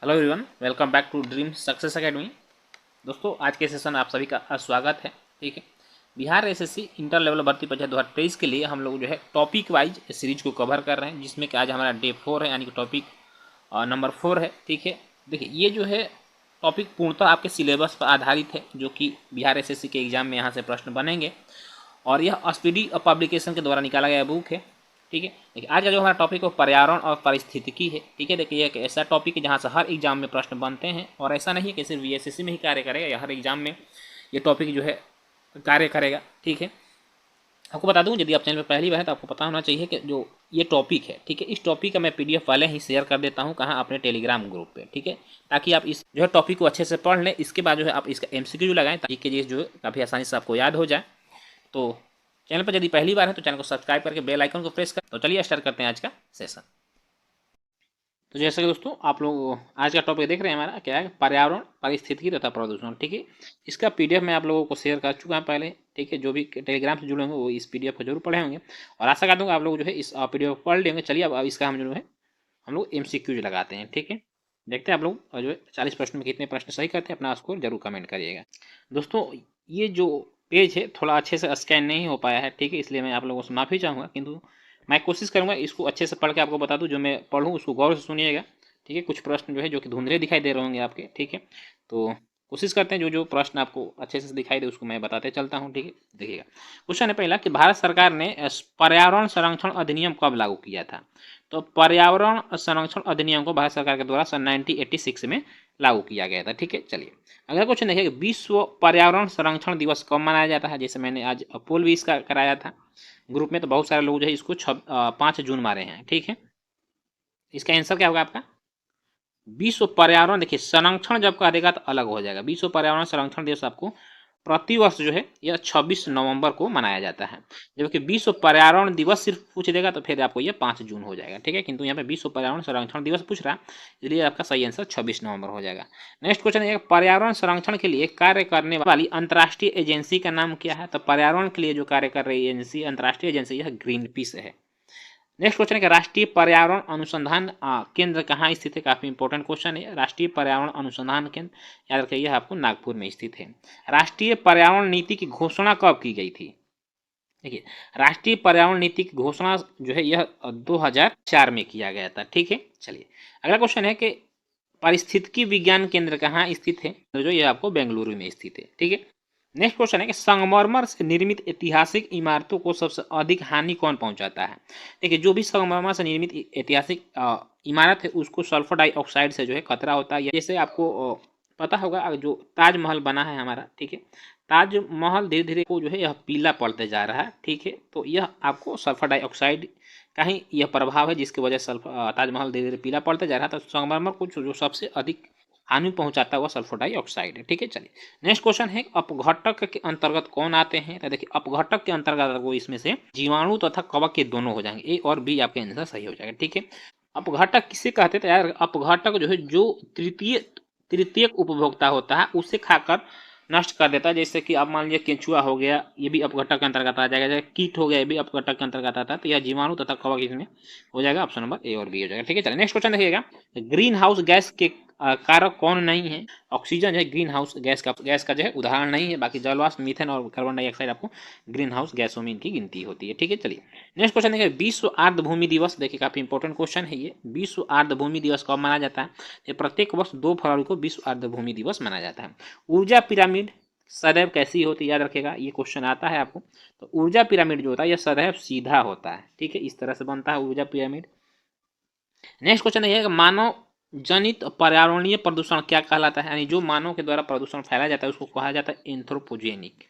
Hello everyone, welcome back to Dream Success Academy. दोस्तों, आज के सेशन आप सभी का स्वागत है। ठीक है, बिहार एसएससी इंटर लेवल भर्ती परीक्षा 2023 के लिए हम लोग जो है टॉपिक वाइज सीरीज को कवर कर रहे हैं, जिसमें कि आज हमारा डे 4 है, यानी कि टॉपिक नंबर 4 है। ठीक है, देखिए ये जो है टॉपिक पूर्णतः आपके सिलेबस पर आधारित है, जो कि बिहार एसएससी के एग्जाम में यहाँ से प्रश्न बनेंगे और यह स्पीडी पब्लिकेशन के द्वारा निकाला गया बुक है। ठीक है, देखिए आज का जो हमारा टॉपिक है वो पर्यावरण और पारिस्थितिकी है। ठीक है, देखिए एक ऐसा टॉपिक है जहाँ से हर एग्जाम में प्रश्न बनते हैं, और ऐसा नहीं है कि सिर्फ बीएसएससी में ही कार्य करेगा, या हर एग्जाम में ये टॉपिक जो है कार्य करेगा। ठीक है, आपको बता दूं, यदि आप चैनल पर पहली बार है तो आपको पता होना चाहिए कि जो ये टॉपिक है, ठीक है, इस टॉपिक का मैं पीडीएफ पहले ही शेयर कर देता हूँ कहाँ, अपने टेलीग्राम ग्रुप पे। ठीक है, ताकि आप इस जो है टॉपिक को अच्छे से पढ़ लें, इसके बाद जो है आप इसका एमसीक्यू लगाएं, ताकि ये जो है काफ़ी आसानी से आपको याद हो जाए। तो चैनल पर यदि पहली बार है तो चैनल को सब्सक्राइब करके बेल आइकन को प्रेस कर। तो चलिए स्टार्ट करते हैं आज का सेशन। तो जैसे कि दोस्तों आप लोग आज का टॉपिक देख रहे हैं, हमारा क्या है, पर्यावरण, पारिस्थितिकी तथा प्रदूषण। ठीक है, इसका पीडीएफ मैं आप लोगों को शेयर कर चुका हूँ पहले। ठीक है, जो भी टेलीग्राम से जुड़े होंगे वो इस पीडीएफ को जरूर पढ़े होंगे, और आशा करता हूँ आप लोग जो है इस पीडीएफ को पढ़ लेंगे। चलिए अब इसका हम जो है हम लोग एमसीक्यूज लगाते हैं। ठीक है, देखते हैं आप लोग जो है 40 प्रश्न में कितने प्रश्न सही करते हैं, अपना स्कोर जरूर कमेंट करिएगा। दोस्तों, ये जो पेज है थोड़ा अच्छे से स्कैन नहीं हो पाया है, ठीक है, इसलिए मैं आप लोगों से माफ़ी चाहूँगा, किंतु मैं कोशिश करूँगा इसको अच्छे से पढ़ के आपको बता दूँ। जो मैं पढ़ूँ उसको गौर से सुनिएगा। ठीक है, कुछ प्रश्न जो है जो कि धुंधले दिखाई दे रहे होंगे आपके। ठीक है, तो कोशिश करते हैं जो जो प्रश्न आपको अच्छे से दिखाई दे उसको मैं बताते चलता हूँ। ठीक है, देखिएगा। क्वेश्चन है पहला कि भारत सरकार ने पर्यावरण संरक्षण अधिनियम कब लागू किया था? तो पर्यावरण संरक्षण अधिनियम को भारत सरकार के द्वारा सन 1986 में लागू किया गया था। ठीक है, चलिए अगला क्वेश्चन देखिए, विश्व पर्यावरण संरक्षण दिवस कब मनाया जाता है? जैसे मैंने आज पोल भी इसका कराया था ग्रुप में, तो बहुत सारे लोग जो है इसको 5 जून मारे हैं। ठीक है, इसका आंसर क्या होगा आपका? विश्व पर्यावरण, देखिए संरक्षण जब करेगा तो अलग हो जाएगा। विश्व पर्यावरण संरक्षण दिवस आपको प्रतिवर्ष जो है यह 26 नवंबर को मनाया जाता है, जबकि विश्व पर्यावरण दिवस सिर्फ पूछ देगा तो फिर आपको यह 5 जून हो जाएगा। ठीक है, किंतु यहाँ पे विश्व पर्यावरण संरक्षण दिवस पूछ रहा है, इसलिए आपका सही आंसर 26 नवंबर हो जाएगा। नेक्स्ट क्वेश्चन है, पर्यावरण संरक्षण के लिए कार्य करने वाली अंतर्राष्ट्रीय एजेंसी का नाम क्या है? तो पर्यावरण के लिए जो कार्य कर रही एजेंसी, अंतर्राष्ट्रीय एजेंसी, यह ग्रीन पीस है। नेक्स्ट क्वेश्चन है कि राष्ट्रीय पर्यावरण अनुसंधान केंद्र कहाँ स्थित है? काफी इंपॉर्टेंट क्वेश्चन है। राष्ट्रीय पर्यावरण अनुसंधान केंद्र, याद रखिए यह आपको नागपुर में स्थित है। राष्ट्रीय पर्यावरण नीति की घोषणा कब की गई थी? देखिए, राष्ट्रीय पर्यावरण नीति की घोषणा जो है यह 2004 में किया गया था। ठीक है, चलिए अगला क्वेश्चन है कि पारिस्थितिकी विज्ञान केंद्र कहाँ स्थित है? तो जो यह आपको बेंगलुरु में स्थित है। ठीक है, नेक्स्ट क्वेश्चन है कि संगमरमर से निर्मित ऐतिहासिक इमारतों को सबसे अधिक हानि कौन पहुंचाता है? देखिए, जो भी संगमरमर से निर्मित ऐतिहासिक इमारत है उसको सल्फर डाइऑक्साइड से जो है खतरा होता है। जैसे आपको पता होगा, जो ताजमहल बना है हमारा, ठीक है, ताजमहल धीरे धीरे को जो है यह पीला पड़ते जा रहा है। ठीक है, तो यह आपको सल्फर डाइऑक्साइड का ही यह प्रभाव है, जिसकी वजह से ताजमहल धीरे धीरे पीला पड़ते जा रहा है। तो संगमरमर को जो सबसे अधिक हानि पहुंचाता है वह सल्फर डाइऑक्साइड है। ठीक है, चलिए नेक्स्ट क्वेश्चन है, अपघटक के अंतर्गत कौन आते हैं? तो देखिए, अपघटक के अंतर्गत वो इसमें से जीवाणु तथा कवक के दोनों हो जाएंगे, ए और बी आपके आंसर सही हो जाएगा। ठीक है, अपघटक किसे कहते हैं? तो यार अपघटक जो है जो तृतीय तृतीयक उपभोक्ता होता है उसे खाकर नष्ट कर देता है। जैसे कि आप मान लीजिए केंचुआ हो गया, ये भी अपघटक के अंतर्गत आ जाएगा। जैसे कीट हो गया, ये भी अपघटक के अंतर्गत आता है। तो यह जीवाणु तथा कवक इसमें हो जाएगा, ऑप्शन नंबर ए और बी हो जाएगा। ठीक है, चलिए नेक्स्ट क्वेश्चन देखिएगा, ग्रीन हाउस गैस के कारक कौन नहीं है? ऑक्सीजन है ग्रीन हाउस गैस का जो है उदाहरण नहीं है, बाकी जलवाष्प, मीथेन और कार्बन डाइऑक्साइड आपको ग्रीन हाउस गैसों में इनकी गिनती होती है। ठीक है, चलिए नेक्स्ट क्वेश्चन देखिए, विश्व आर्द्र भूमि दिवस, देखिए काफी इंपॉर्टेंट क्वेश्चन है ये। विश्व आर्द्र भूमि दिवस कब मनाया जाता है? ये प्रत्येक वर्ष 2 फरवरी को विश्व आर्द्र भूमि दिवस मनाया जाता है। ऊर्जा पिरामिड सदैव कैसी होती है? याद रखेगा, ये क्वेश्चन आता है आपको। तो ऊर्जा पिरामिड जो होता है यह सदैव सीधा होता है। ठीक है, इस तरह से बनता है ऊर्जा पिरामिड। नेक्स्ट क्वेश्चन है कि मानव जनित पर्यावरणीय प्रदूषण क्या कहलाता है? यानी जो मानव के द्वारा प्रदूषण फैलाया जाता है उसको कहा जाता है एंथ्रोपोजेनिक।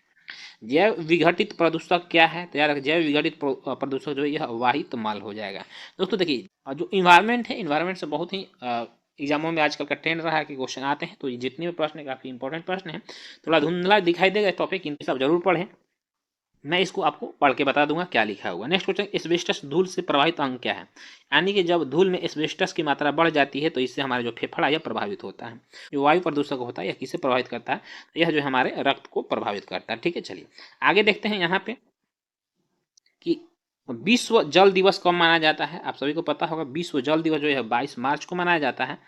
जैव विघटित प्रदूषक क्या है? तो यार जैव विघटित प्रदूषक जो है यह वाहित माल हो जाएगा। दोस्तों देखिए, जो इन्वायरमेंट है, इन्वायरमेंट से बहुत ही एग्जामों में आजकल का ट्रेंड रहा है कि क्वेश्चन आते हैं, तो ये जितने भी प्रश्न है काफी इंपॉर्टेंट प्रश्न है। थोड़ा धुंधला दिखाई देगा टॉपिक, इन सब जरूर पढ़ें। मैं इसको आपको पढ़ के बता दूंगा क्या लिखा हुआ। नेक्स्ट क्वेश्चन, एस्बेस्टस धूल से प्रभावित अंग क्या है? यानी कि जब धूल में एस्बेस्टस की मात्रा बढ़ जाती है तो इससे हमारा जो फेफड़ा यह प्रभावित होता है। जो वायु प्रदूषक होता है यह किसे प्रभावित करता है? यह जो हमारे रक्त को प्रभावित करता है। ठीक है, चलिए आगे देखते हैं यहाँ पे कि विश्व जल दिवस कब मनाया जाता है? आप सभी को पता होगा, विश्व जल दिवस जो है 22 मार्च को मनाया जाता है।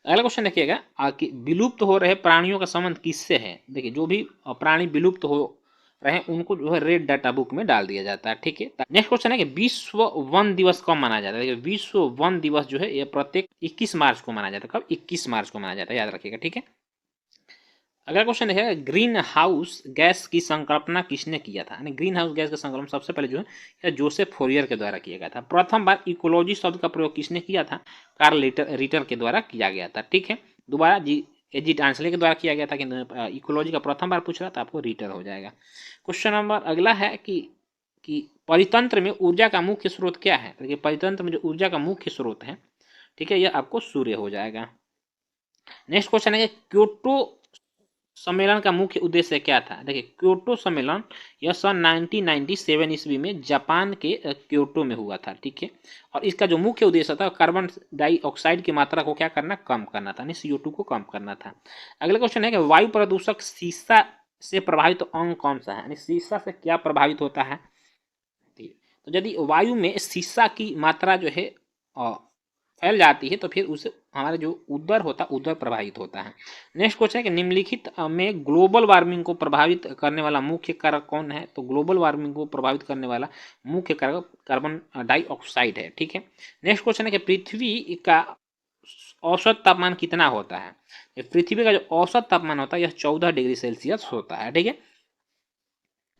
अगला क्वेश्चन देखिएगा कि विलुप्त हो रहे प्राणियों का संबंध किससे है। देखिए जो भी प्राणी विलुप्त हो रहे हैं उनको जो है रेड डाटा बुक में डाल दिया जाता है, ठीक है। नेक्स्ट क्वेश्चन है कि विश्व वन दिवस कब मनाया जाता है। देखिए विश्व वन दिवस जो है ये प्रत्येक 21 मार्च को मनाया जाता है। कब? 21 मार्च को मनाया जाता है, याद रखिएगा, ठीक है। अगला क्वेश्चन है ग्रीन हाउस गैस की संकल्पना किसने किया था। यानी ग्रीन हाउस गैस का संकल्पना सबसे पहले जो है जोसेफ फोरियर के द्वारा किया गया था। प्रथम बार इकोलॉजी शब्द का प्रयोग किसने किया था? कार्ल रिटर के द्वारा किया गया था, ठीक है। दोबारा जी डांसले के द्वारा किया गया था, किंतु इकोलॉजी का प्रथम बार पूछ रहा था, आपको रिटर हो जाएगा। क्वेश्चन नंबर अगला है कि परितंत्र में ऊर्जा का मुख्य स्रोत क्या है। देखिए परितंत्र में जो ऊर्जा का मुख्य स्रोत है, ठीक है, यह आपको सूर्य हो जाएगा। नेक्स्ट क्वेश्चन है क्योटो सम्मेलन का मुख्य उद्देश्य क्या था। देखिए क्योटो सम्मेलन यह सन 1997 ईस्वी में जापान के क्योटो में हुआ था, ठीक है। और इसका जो मुख्य उद्देश्य था कार्बन डाइऑक्साइड की मात्रा को क्या करना, कम करना था, यानी CO2 को कम करना था। अगला क्वेश्चन है कि वायु प्रदूषक शीशा से प्रभावित अंग कौन सा है, यानी शीशा से क्या प्रभावित होता है। तो यदि वायु में शीशा की मात्रा जो है फैल जाती है तो फिर उसे हमारा जो उदर होता है उदर प्रभावित होता है। नेक्स्ट क्वेश्चन है कि निम्नलिखित में ग्लोबल वार्मिंग को प्रभावित करने वाला मुख्य कारक कौन है। तो ग्लोबल वार्मिंग को प्रभावित करने वाला मुख्य कारक कार्बन डाइऑक्साइड है, ठीक है। नेक्स्ट क्वेश्चन है कि पृथ्वी का औसत तापमान कितना होता है। पृथ्वी का जो औसत तापमान होता है यह 14 डिग्री सेल्सियस होता है, ठीक है।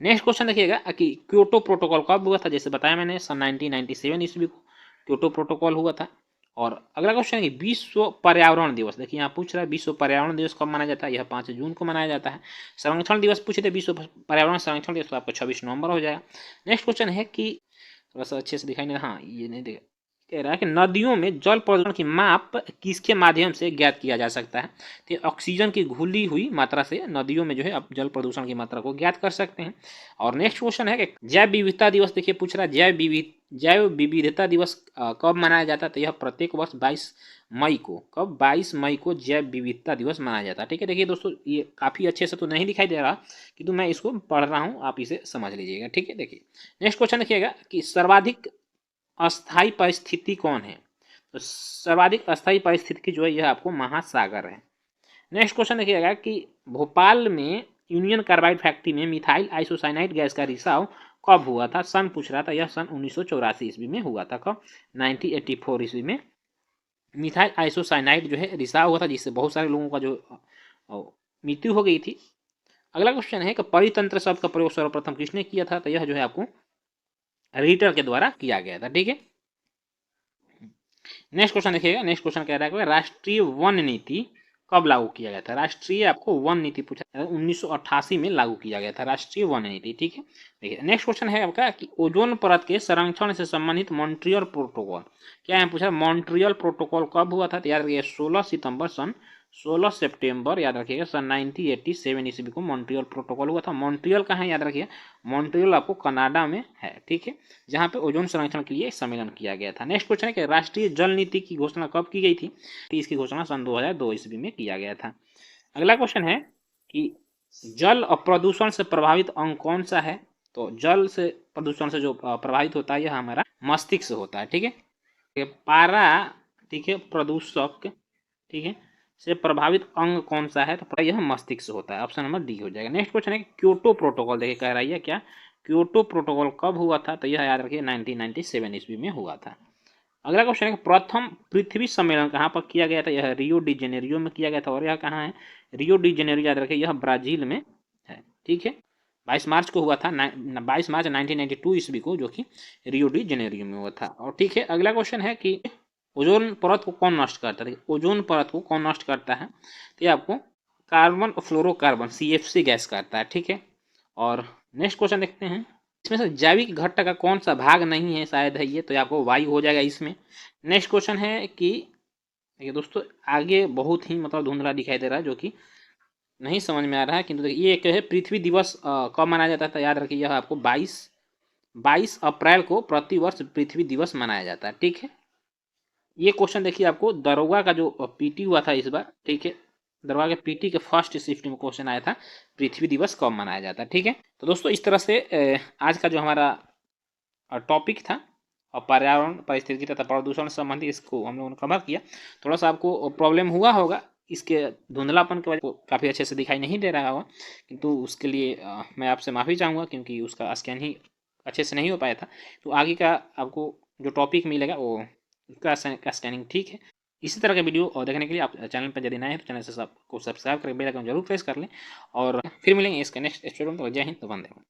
नेक्स्ट क्वेश्चन देखिएगा कि क्योटो प्रोटोकॉल कब हुआ था। जैसे बताया मैंने सन 1997 ईस्वी को क्योटो प्रोटोकॉल हुआ था। और अगला क्वेश्चन है कि विश्व पर्यावरण दिवस। देखिए यहाँ पूछ रहा है विश्व पर्यावरण दिवस कब मनाया जाता है। यह 5 जून को मनाया जाता है। संरक्षण दिवस पूछे थे, विश्व पर्यावरण संरक्षण दिवस, तो आपको 26 नवंबर हो जाएगा। नेक्स्ट क्वेश्चन है कि थोड़ा सा अच्छे से दिखाई नहीं, हाँ ये नहीं देखा, कह रहा है कि नदियों में जल प्रदूषण की माप किसके माध्यम से ज्ञात किया जा सकता है। तो ऑक्सीजन की घुली हुई मात्रा से नदियों में जो है आप जल प्रदूषण की मात्रा को ज्ञात कर सकते हैं। और नेक्स्ट क्वेश्चन है कि जैव विविधता दिवस। देखिए पूछ रहा है जैव विविधता दिवस कब मनाया जाता है। तो यह प्रत्येक वर्ष 22 मई को, कब 22 मई को जैव विविधता दिवस मनाया जाता है, ठीक है। देखिए दोस्तों ये काफ़ी अच्छे से तो नहीं दिखाई दे रहा किंतु मैं इसको पढ़ रहा हूँ, आप इसे समझ लीजिएगा, ठीक है। देखिए नेक्स्ट क्वेश्चन देखिएगा कि सर्वाधिक अस्थाई परिस्थिति कौन है। तो सर्वाधिक अस्थाई परिस्थिति जो है यह आपको महासागर है। नेक्स्ट क्वेश्चन देखिएगा कि भोपाल में यूनियन कार्बाइड फैक्ट्री में मिथाइल आइसोसाइनाइड गैस का रिसाव कब हुआ था। सन पूछ रहा था, यह सन 1984 ईस्वी में हुआ था। कब? 1984 ईस्वी में मिथाइल आइसोसाइनाइड जो है रिसाव हुआ था, जिससे बहुत सारे लोगों का जो मृत्यु हो गई थी। अगला क्वेश्चन है कि परितंत्र शब्द का प्रयोग सर्वप्रथम किसने किया था। तो यह जो है आपको रिटर के द्वारा किया गया था, ठीक है। नेक्स्ट क्वेश्चन देखिएगा। नेक्स्ट क्वेश्चन कह रहा है राष्ट्रीय वन नीति कब लागू किया गया था। राष्ट्रीय आपको वन नीति पूछा 1988 में लागू किया गया था राष्ट्रीय वन नीति, ठीक है। देखिए नेक्स्ट क्वेश्चन है आपका कि ओजोन परत के संरक्षण से संबंधित मॉन्ट्रियल प्रोटोकॉल क्या है पूछा। मॉन्ट्रियल प्रोटोकॉल कब हुआ था। तो याद रखिए 16 सितंबर याद रखिएगा सन 1987 ईस्वी को मॉन्ट्रियल प्रोटोकॉल हुआ था। मॉन्ट्रियल कहाँ है याद रखिए, मॉन्ट्रियल आपको कनाडा में है, ठीक है, जहाँ पे ओजोन संरक्षण के लिए सम्मेलन किया गया था। नेक्स्ट क्वेश्चन है कि राष्ट्रीय जल नीति की घोषणा कब की गई थी। इसकी घोषणा सन 2002 ईस्वी में किया गया था। अगला क्वेश्चन है कि जल और प्रदूषण से प्रभावित अंग कौन सा है। तो जल से प्रदूषण से जो प्रभावित होता है यह हमारा मस्तिष्क होता है, ठीक है। पारा, ठीक है, प्रदूषक, ठीक है, से प्रभावित अंग कौन सा है। तो यह मस्तिष्क होता है। ऑप्शन नंबर डी हो जाएगा। नेक्स्ट क्वेश्चन है क्योटो प्रोटोकॉल। देखिए कह रही है क्या, क्योटो प्रोटोकॉल कब हुआ था। तो यह याद रखिए 1997 ईस्वी में हुआ था। अगला क्वेश्चन है प्रथम पृथ्वी सम्मेलन कहाँ पर किया गया था। यह रियो डी जेनेरियो में किया गया था। और यह कहाँ है, रियो डी जेनेरियो याद रखिए यह ब्राजील में है, ठीक है। 22 मार्च को हुआ था, 22 मार्च 1992 ईस्वी को, जो कि रियो डी जेनेरियो में हुआ था। और ठीक है अगला क्वेश्चन है कि ओजोन परत को कौन नष्ट करता है। ओजोन परत को कौन नष्ट करता है। तो ये आपको कार्बन फ्लोरोकार्बन CFC गैस करता है, ठीक है। और नेक्स्ट क्वेश्चन देखते हैं। इसमें से जैविक घटक का कौन सा भाग नहीं है, शायद है ये, तो आपको वायु हो जाएगा इसमें। नेक्स्ट क्वेश्चन है कि देखिए दोस्तों आगे बहुत ही मतलब धुंधला दिखाई दे रहा है, जो कि नहीं समझ में आ रहा है, किंतु ये एक है पृथ्वी दिवस कब मनाया जाता था। याद रखिए यह आपको 22 अप्रैल को प्रतिवर्ष पृथ्वी दिवस मनाया जाता है, ठीक है। ये क्वेश्चन देखिए आपको दरोगा का जो PT हुआ था इस बार, ठीक है, दरोगा के PT के फर्स्ट शिफ्ट में क्वेश्चन आया था पृथ्वी दिवस कब मनाया जाता है, ठीक है। तो दोस्तों इस तरह से आज का जो हमारा टॉपिक था और पर्यावरण पारिस्थितिकी तथा प्रदूषण संबंधी इसको हम लोगों ने कवर किया। थोड़ा सा आपको प्रॉब्लम हुआ होगा, इसके धुंधलापन की वजह से काफ़ी अच्छे से दिखाई नहीं दे रहा होगा, किंतु उसके लिए मैं आपसे माफ़ी चाहूँगा क्योंकि उसका स्कैन ही अच्छे से नहीं हो पाया था। तो आगे का आपको जो टॉपिक मिलेगा वो उसका स्कैनिंग ठीक है। इसी तरह के वीडियो और देखने के लिए आप चैनल पर यदि नए हैं तो चैनल से सबको सब्सक्राइब करके बेल आइकन जरूर प्रेस कर लें। और फिर मिलेंगे इसके नेक्स्ट एपिसोड में। जय हिंद, वंदे मातरम।